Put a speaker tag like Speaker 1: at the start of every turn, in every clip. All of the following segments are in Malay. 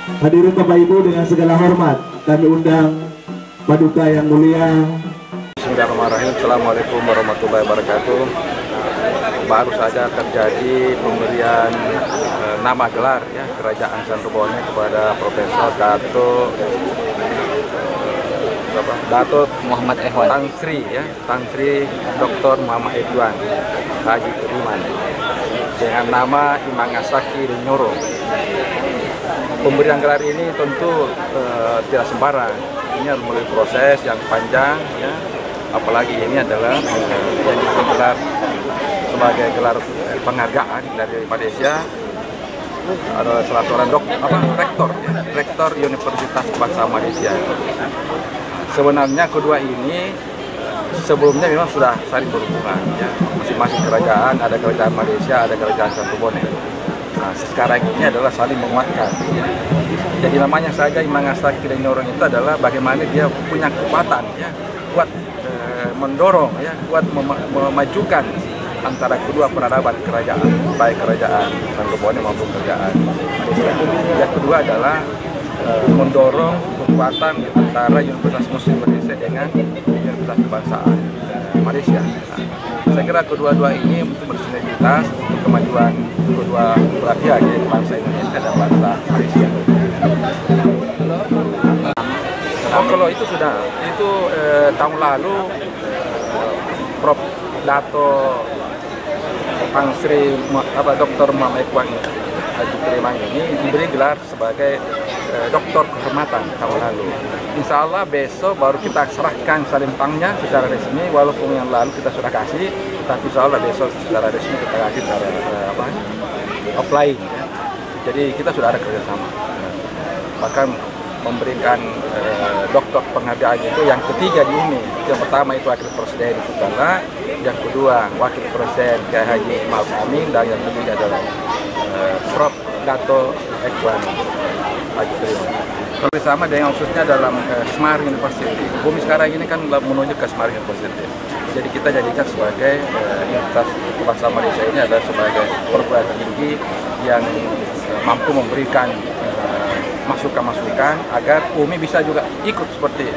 Speaker 1: Hadirin Bapak Ibu, dengan segala hormat kami undang Paduka yang mulia.
Speaker 2: Bismillahirrahmanirrahim. Assalamualaikum warahmatullahi wabarakatuh. Baru saja terjadi pemberian nama gelar ya Kerajaan Santorboneh kepada Profesor Dato Muhammad Ehwan Tan Sri Dr. Muhammad Ehwan Haji Keriman dengan nama Imangasaki Rinyoro. Pemberian gelar ini tentu tidak sembarang. Ini harus melalui proses yang panjang, ya. Apalagi ini adalah yang digelar sebagai gelar penghargaan dari Malaysia. Ada salah seorang rektor Universitas Kebangsaan Malaysia. Sebenarnya kedua ini sebelumnya memang sudah saling berhubungan, ya. Masing-masing kerajaan, ada kerajaan Malaysia, ada kerajaan Santorboneh. Nah, sekarang ini adalah saling menguatkan. Jadi namanya saja Imangasaki Rinyoro itu adalah bagaimana dia punya kekuatan, ya, kuat mendorong, ya, kuat memajukan antara kedua peradaban kerajaan, baik kerajaan Santorboneh maupun kerajaan Malaysia. Yang kedua adalah mendorong kekuatan antara Universitas Muslim Malaysia dengan Universitas Kebangsaan Malaysia. Nah, saya kira kedua-dua ini untuk bersinergitas untuk kemajuan kedua belah pihak, yaitu bangsa Indonesia dan bangsa Malaysia. Kalau itu sudah, itu tahun lalu Prof. Dato Tan Sri Dr. Muhammad Ehwan Haji Keriman ini diberi gelar sebagai doktor kehormatan tahun lalu. Insya Allah besok baru kita serahkan salimpangnya secara resmi, walaupun yang lalu kita sudah kasih, tapi insya Allah besok secara resmi kita kasih secara offline. Ya. Jadi kita sudah ada kerjasama. Bahkan memberikan doktor penghargaan itu yang ketiga di ini. Yang pertama itu Wakil Presiden Soekarno, yang kedua Wakil Presiden Kiai Haji Ma'ruf Amin, dan yang ketiga adalah Prof. Dato Ehwan Haji Keriman. Bersama dengan khususnya dalam Smart University. Bumi sekarang ini kan menuju ke Smart University. Jadi kita jadikan sebagai Universitas Kebangsaan Malaysia ini adalah sebagai perguruan tinggi yang mampu memberikan masukan-masukan agar UMI bisa juga ikut seperti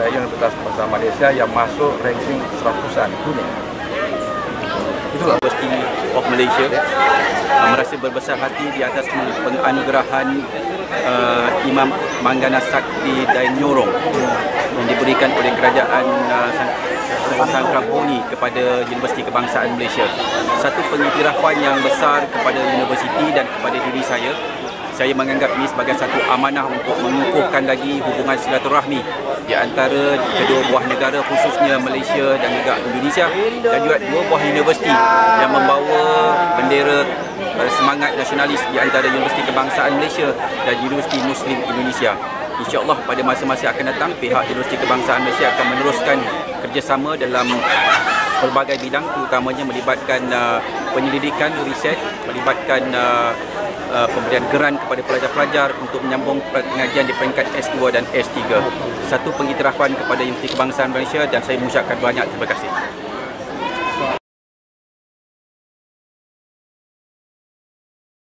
Speaker 2: Universitas Kebangsaan Malaysia yang masuk ranking 100-an dunia.
Speaker 3: Itulah University of Malaysia merasa berbesar hati di atas penganugerahan Imam Manggana Sakti Dainyorong yang diberikan oleh kerajaan Santorboneh kepada Universiti Kebangsaan Malaysia. Satu pengiktirafan yang besar kepada universiti dan kepada diri saya. Saya menganggap ini sebagai satu amanah untuk mengukuhkan lagi hubungan silaturahmi di antara kedua buah negara, khususnya Malaysia dan juga Indonesia, dan juga dua buah universiti yang membawa bendera semangat nasionalis di antara Universiti Kebangsaan Malaysia dan Universiti Muslim Indonesia. InsyaAllah pada masa-masa akan datang, pihak Universiti Kebangsaan Malaysia akan meneruskan kerjasama dalam berbagai bidang, terutamanya melibatkan penyelidikan, riset, melibatkan pemberian geran kepada pelajar-pelajar untuk menyambung pengajian di peringkat S2 dan S3. Satu pengiktirafan kepada Universiti Kebangsaan Malaysia, dan saya mengucapkan banyak terima kasih.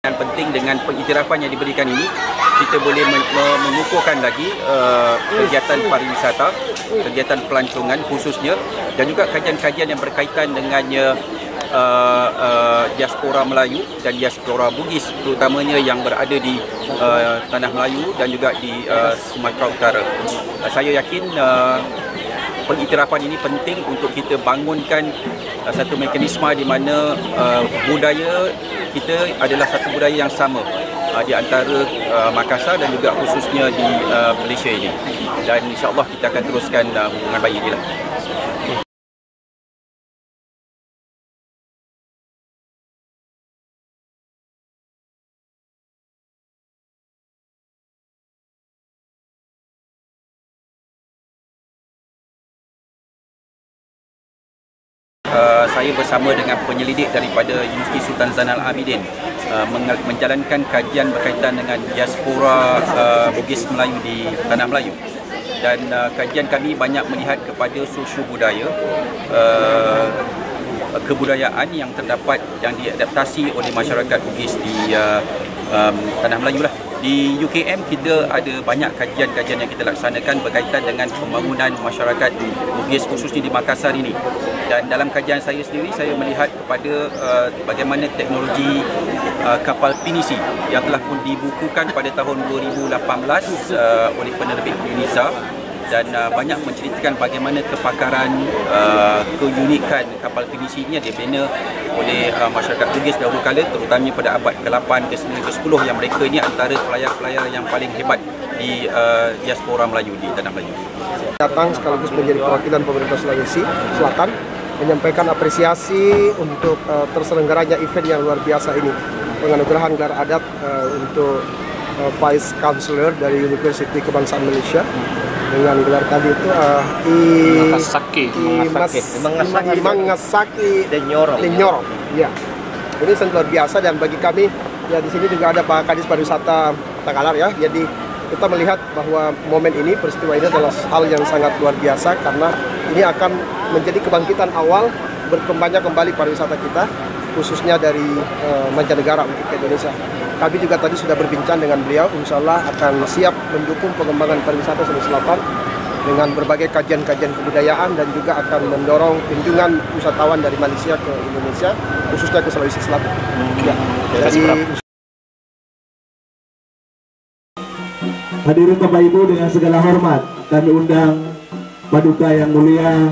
Speaker 3: Yang penting dengan pengiktirafan yang diberikan ini, kita boleh mengukuhkan lagi kegiatan pariwisata, kegiatan pelancongan khususnya, dan juga kajian-kajian yang berkaitan dengannya diaspora Melayu dan diaspora Bugis, terutamanya yang berada di Tanah Melayu dan juga di Sumatera Utara. Saya yakin pengiktirafan ini penting untuk kita bangunkan satu mekanisme di mana budaya kita adalah satu budaya yang sama di antara Makassar dan juga khususnya di Malaysia ini. Dan insya-Allah kita akan teruskan hubungan baik ini lah. Saya bersama dengan penyelidik daripada Universiti Sultan Zainal Abidin menjalankan kajian berkaitan dengan diaspora Bugis Melayu di Tanah Melayu. Dan kajian kami banyak melihat kepada sosio budaya, kebudayaan yang terdapat, yang diadaptasi oleh masyarakat Bugis di Tanah Melayu lah. Di UKM kita ada banyak kajian-kajian yang kita laksanakan berkaitan dengan pembangunan masyarakat Bugis khususnya di Makassar ini. Dan dalam kajian saya sendiri, saya melihat kepada bagaimana teknologi kapal pinisi yang telah pun dibukukan pada tahun 2018 oleh penerbit UNISA, dan banyak menceritakan bagaimana kepakaran, keunikan kapal pinisi ini dibina oleh masyarakat Bugis dahulu kala, terutamanya pada abad ke-8, ke-9, ke-10 yang mereka ini antara pelayar-pelayar yang paling hebat di diaspora Melayu di tanah Melayu.
Speaker 4: Datang sekaligus menjadi perwakilan pemerintah Sulawesi Selatan menyampaikan apresiasi untuk terselenggaranya event yang luar biasa ini, penganugerahan gelar adat untuk Vice Chancellor dari Universiti Kebangsaan Malaysia dengan gelar tadi itu Mangasaki Denyoro. Ya, ini sangat luar biasa, dan bagi kami ya di sini juga ada Pak Kadis Pariwisata Takalar ya. Jadi kita melihat bahwa momen ini, peristiwa ini adalah hal yang sangat luar biasa karena ini akan menjadi kebangkitan awal berkembangnya kembali pariwisata kita, khususnya dari mancanegara untuk ke Indonesia. Kami juga tadi sudah berbincang dengan beliau, insya Allah akan siap mendukung pengembangan pariwisata Sulawesi Selatan dengan berbagai kajian-kajian kebudayaan, dan juga akan mendorong kunjungan wisatawan dari Malaysia ke Indonesia, khususnya ke Sulawesi Selatan. Ya, jadi
Speaker 1: hadirin Bapak Ibu, dengan segala hormat kami undang Paduka yang mulia